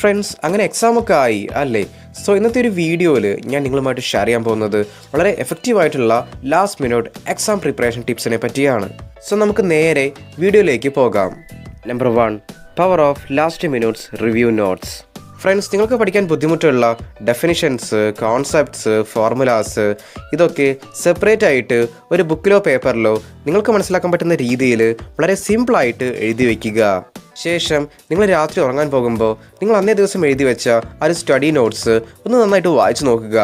Friends, അങ്ങനെ എക്സാമൊക്കെ ആയി അല്ലേ? സോ ഇന്നത്തെ ഒരു വീഡിയോയിൽ ഞാൻ നിങ്ങളുമായിട്ട് ഷെയർ ചെയ്യാൻ പോകുന്നത് വളരെ എഫക്റ്റീവായിട്ടുള്ള ലാസ്റ്റ് മിനിറ്റ് എക്സാം പ്രിപ്പറേഷൻ ടിപ്സിനെ പറ്റിയാണ്. സോ നമുക്ക് നേരെ വീഡിയോയിലേക്ക് പോകാം. Number 1, power of last minutes review notes. Friends, നിങ്ങൾക്ക് പഠിക്കാൻ ബുദ്ധിമുട്ടുള്ള ഡെഫിനിഷൻസ്, കോൺസെപ്റ്റ്സ്, ഫോർമുലാസ് ഇതൊക്കെ സെപ്പറേറ്റ് ആയിട്ട് ഒരു ബുക്കിലോ പേപ്പറിലോ നിങ്ങൾക്ക് മനസ്സിലാക്കാൻ പറ്റുന്ന രീതിയിൽ വളരെ സിമ്പിളായിട്ട് എഴുതി വയ്ക്കുക. ശേഷം നിങ്ങൾ രാത്രി ഉറങ്ങാൻ പോകുമ്പോൾ നിങ്ങൾ അന്നേ ദിവസം എഴുതി വെച്ച ആ ഒരു സ്റ്റഡി നോട്ട്സ് ഒന്ന് നന്നായിട്ട് വായിച്ചു നോക്കുക.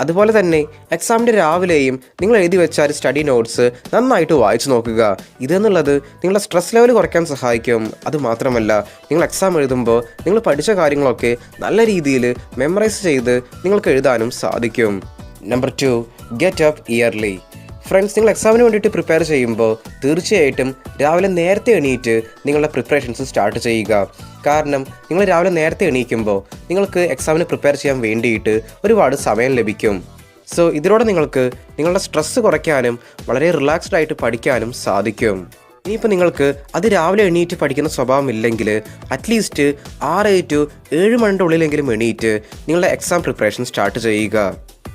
അതുപോലെ തന്നെ എക്സാമിൻ്റെ രാവിലെയും നിങ്ങൾ എഴുതി വെച്ച ഒരു സ്റ്റഡി നോട്ട്സ് നന്നായിട്ട് വായിച്ചു നോക്കുക. ഇതെന്നുള്ളത് നിങ്ങളുടെ സ്ട്രെസ് ലെവൽ കുറയ്ക്കാൻ സഹായിക്കും. അതുമാത്രമല്ല, നിങ്ങൾ എക്സാം എഴുതുമ്പോൾ നിങ്ങൾ പഠിച്ച കാര്യങ്ങളൊക്കെ നല്ല രീതിയിൽ മെമ്മറൈസ് ചെയ്ത് നിങ്ങൾക്ക് എഴുതാനും സാധിക്കും. Number 2, get up yearly. Friends, നിങ്ങൾ എക്സാമിന് വേണ്ടിയിട്ട് പ്രിപ്പയർ ചെയ്യുമ്പോൾ തീർച്ചയായിട്ടും രാവിലെ നേരത്തെ എണീറ്റ് നിങ്ങളുടെ പ്രിപ്പറേഷൻസ് സ്റ്റാർട്ട് ചെയ്യുക. കാരണം നിങ്ങൾ രാവിലെ നേരത്തെ എണീക്കുമ്പോൾ നിങ്ങൾക്ക് എക്സാമിന് പ്രിപ്പയർ ചെയ്യാൻ വേണ്ടിയിട്ട് ഒരുപാട് സമയം ലഭിക്കും. സോ ഇതിലൂടെ നിങ്ങൾക്ക് നിങ്ങളുടെ സ്ട്രെസ്സ് കുറയ്ക്കാനും വളരെ റിലാക്സ്ഡ് ആയിട്ട് പഠിക്കാനും സാധിക്കും. ഇനിയിപ്പോൾ നിങ്ങൾക്ക് അത് രാവിലെ എണീറ്റ് പഠിക്കുന്ന സ്വഭാവം ഇല്ലെങ്കിൽ അറ്റ്ലീസ്റ്റ് 6 to 7 മണിൻ്റെ ഉള്ളിലെങ്കിലും എണീറ്റ് നിങ്ങളുടെ എക്സാം പ്രിപ്പറേഷൻ സ്റ്റാർട്ട് ചെയ്യുക.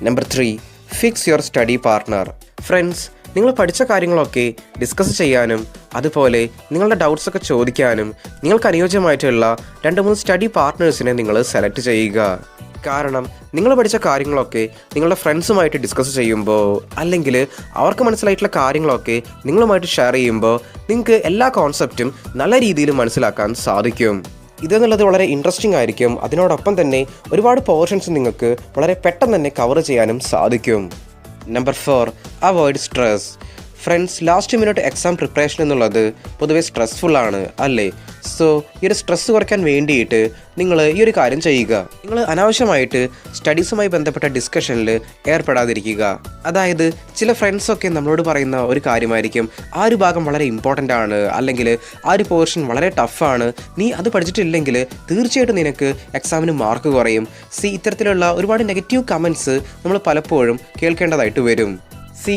Number 3, fix your study partner. Friends, നിങ്ങൾ പഠിച്ച കാര്യങ്ങളൊക്കെ ഡിസ്കസ് ചെയ്യാനും അതുപോലെ നിങ്ങളുടെ ഡൗട്ട്സൊക്കെ ചോദിക്കാനും നിങ്ങൾക്ക് അനുയോജ്യമായിട്ടുള്ള 2-3 സ്റ്റഡി പാർട്ട്നേഴ്സിനെ നിങ്ങൾ സെലക്ട് ചെയ്യുക. കാരണം നിങ്ങൾ പഠിച്ച കാര്യങ്ങളൊക്കെ നിങ്ങളുടെ ഫ്രണ്ട്സുമായിട്ട് ഡിസ്കസ് ചെയ്യുമ്പോൾ അല്ലെങ്കിൽ അവർക്ക് മനസ്സിലായിട്ടുള്ള കാര്യങ്ങളൊക്കെ നിങ്ങളുമായിട്ട് ഷെയർ ചെയ്യുമ്പോൾ നിങ്ങൾക്ക് എല്ലാ കോൺസെപ്റ്റും നല്ല രീതിയിൽ മനസ്സിലാക്കാൻ സാധിക്കും. ഇതെന്നുള്ളത് വളരെ ഇൻട്രസ്റ്റിംഗ് ആയിരിക്കും. അതിനോടൊപ്പം തന്നെ ഒരുപാട് പോർഷൻസ് നിങ്ങൾക്ക് വളരെ പെട്ടെന്ന് തന്നെ കവർ ചെയ്യാനും സാധിക്കും. Number 4, avoid stress. Friends, last minute exam preparation എന്നുള്ളത് പൊതുവെ സ്ട്രെസ്ഫുള്ളാണ് അല്ലേ? സോ ഈ ഒരു സ്ട്രെസ്സ് കുറയ്ക്കാൻ വേണ്ടിയിട്ട് നിങ്ങൾ ഈ ഒരു കാര്യം ചെയ്യുക. നിങ്ങൾ അനാവശ്യമായിട്ട് സ്റ്റഡീസുമായി ബന്ധപ്പെട്ട ഡിസ്കഷനിൽ ഏർപ്പെടാതിരിക്കുക. അതായത് ചില ഫ്രണ്ട്സൊക്കെ നമ്മളോട് പറയുന്ന ഒരു കാര്യമായിരിക്കും, ആ ഒരു ഭാഗം വളരെ ഇമ്പോർട്ടൻ്റ് ആണ്, അല്ലെങ്കിൽ ആ ഒരു പോർഷൻ വളരെ ടഫാണ്, നീ അത് പഠിച്ചിട്ടില്ലെങ്കിൽ തീർച്ചയായിട്ടും നിനക്ക് എക്സാമിന് മാർക്ക് കുറയും. ഇത്തരത്തിലുള്ള ഒരുപാട് നെഗറ്റീവ് കമൻറ്റ്സ് നമ്മൾ പലപ്പോഴും കേൾക്കേണ്ടതായിട്ട് വരും.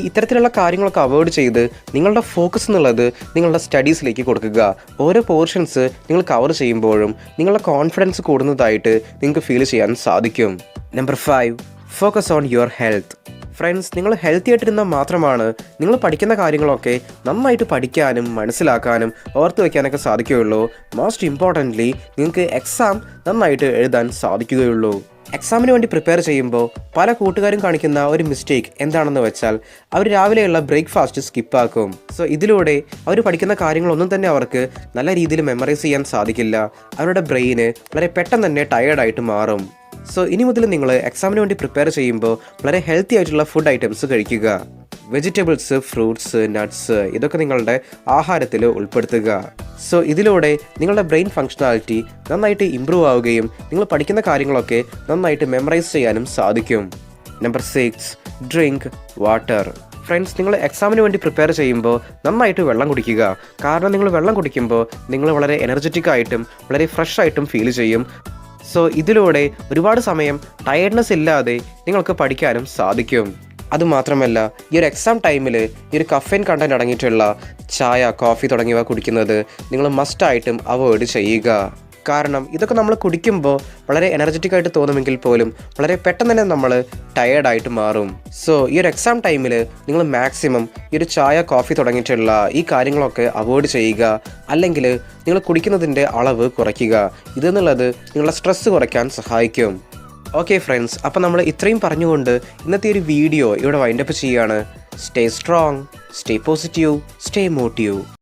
ഇത്തരത്തിലുള്ള കാര്യങ്ങളൊക്കെ അവോയ്ഡ് ചെയ്ത് നിങ്ങളുടെ ഫോക്കസ് എന്നുള്ളത് നിങ്ങളുടെ സ്റ്റഡീസിലേക്ക് കൊടുക്കുക. ഓരോ പോർഷൻസ് നിങ്ങൾ കവർ ചെയ്യുമ്പോഴും നിങ്ങളുടെ കോൺഫിഡൻസ് കൂടുന്നതായിട്ട് നിങ്ങൾക്ക് ഫീൽ ചെയ്യാൻ സാധിക്കും. Number 5, focus on your health. Friends, നിങ്ങൾ ഹെൽത്തി ആയിട്ടിരുന്നാൽ മാത്രമാണ് നിങ്ങൾ പഠിക്കുന്ന കാര്യങ്ങളൊക്കെ നന്നായിട്ട് പഠിക്കാനും മനസ്സിലാക്കാനും ഓർത്ത് വയ്ക്കാനൊക്കെ സാധിക്കുകയുള്ളൂ. മോസ്റ്റ് ഇമ്പോർട്ടൻ്റ്ലി നിങ്ങൾക്ക് എക്സാം നന്നായിട്ട് എഴുതാൻ സാധിക്കുകയുള്ളൂ. എക്സാമിന് വേണ്ടി പ്രിപ്പയർ ചെയ്യുമ്പോൾ പല കൂട്ടുകാരും കാണിക്കുന്ന ഒരു മിസ്റ്റേക്ക് എന്താണെന്ന് വെച്ചാൽ അവർ രാവിലെയുള്ള ബ്രേക്ക്ഫാസ്റ്റ് സ്കിപ്പാക്കും. സോ ഇതിലൂടെ അവർ പഠിക്കുന്ന കാര്യങ്ങളൊന്നും തന്നെ അവർക്ക് നല്ല രീതിയിൽ മെമ്മറൈസ് ചെയ്യാൻ സാധിക്കില്ല. അവരുടെ ബ്രെയിന് വളരെ പെട്ടെന്ന് തന്നെ ടയേർഡായിട്ട് മാറും. സോ ഇനി മുതൽ നിങ്ങൾ എക്സാമിന് വേണ്ടി പ്രിപ്പയർ ചെയ്യുമ്പോൾ വളരെ ഹെൽത്തി ആയിട്ടുള്ള ഫുഡ് ഐറ്റംസ് കഴിക്കുക. വെജിറ്റബിൾസ്, ഫ്രൂട്ട്സ്, നട്ട്സ് ഇതൊക്കെ നിങ്ങളുടെ ആഹാരത്തിൽ ഉൾപ്പെടുത്തുക. സോ ഇതിലൂടെ നിങ്ങളുടെ ബ്രെയിൻ ഫങ്ഷണാലിറ്റി നന്നായിട്ട് ഇമ്പ്രൂവ് ആവുകയും നിങ്ങൾ പഠിക്കുന്ന കാര്യങ്ങളൊക്കെ നന്നായിട്ട് മെമ്മറൈസ് ചെയ്യാനും സാധിക്കും. Number 6, drink water. ഫ്രണ്ട്സ്, നിങ്ങൾ എക്സാമിന് വേണ്ടി പ്രിപ്പയർ ചെയ്യുമ്പോൾ നന്നായിട്ട് വെള്ളം കുടിക്കുക. കാരണം നിങ്ങൾ വെള്ളം കുടിക്കുമ്പോൾ നിങ്ങൾ വളരെ എനർജറ്റിക് ആയിട്ടും വളരെ ഫ്രഷ് ആയിട്ടും ഫീൽ ചെയ്യും. സോ ഇതിലൂടെ ഒരുപാട് സമയം ടയർഡ്നെസ് ഇല്ലാതെ നിങ്ങൾക്ക് പഠിക്കാനും സാധിക്കും. അതുമാത്രമല്ല, ഈ ഒരു എക്സാം ടൈമിൽ ഈ ഒരു കഫൈൻ കണ്ടന്റ് അടങ്ങിയിട്ടുള്ള ചായ, കോഫി തുടങ്ങിയവ കുടിക്കുന്നത് നിങ്ങൾ മസ്റ്റായിട്ടും അവോയ്ഡ് ചെയ്യുക. കാരണം ഇതൊക്കെ നമ്മൾ കുടിക്കുമ്പോൾ വളരെ എനർജറ്റിക് ആയിട്ട് തോന്നുമെങ്കിൽ പോലും വളരെ പെട്ടെന്ന് തന്നെ നമ്മൾ ടയേർഡായിട്ട് മാറും. സോ ഈ ഒരു എക്സാം ടൈമിൽ നിങ്ങൾ മാക്സിമം ഈ ഒരു ചായ, കോഫി തുടങ്ങിയിട്ടുള്ള ഈ കാര്യങ്ങളൊക്കെ അവോയ്ഡ് ചെയ്യുക. അല്ലെങ്കിൽ നിങ്ങൾ കുടിക്കുന്നതിൻ്റെ അളവ് കുറയ്ക്കുക. ഇതെന്നുള്ളത് നിങ്ങളുടെ സ്ട്രെസ്സ് കുറയ്ക്കാൻ സഹായിക്കും. ഓക്കെ ഫ്രണ്ട്സ്, അപ്പോൾ നമ്മൾ ഇത്രയും പറഞ്ഞുകൊണ്ട് ഇന്നത്തെ ഒരു വീഡിയോ ഇവിടെ വൈൻഡപ്പ് ചെയ്യുകയാണ്. Stay strong, stay positive, stay motive.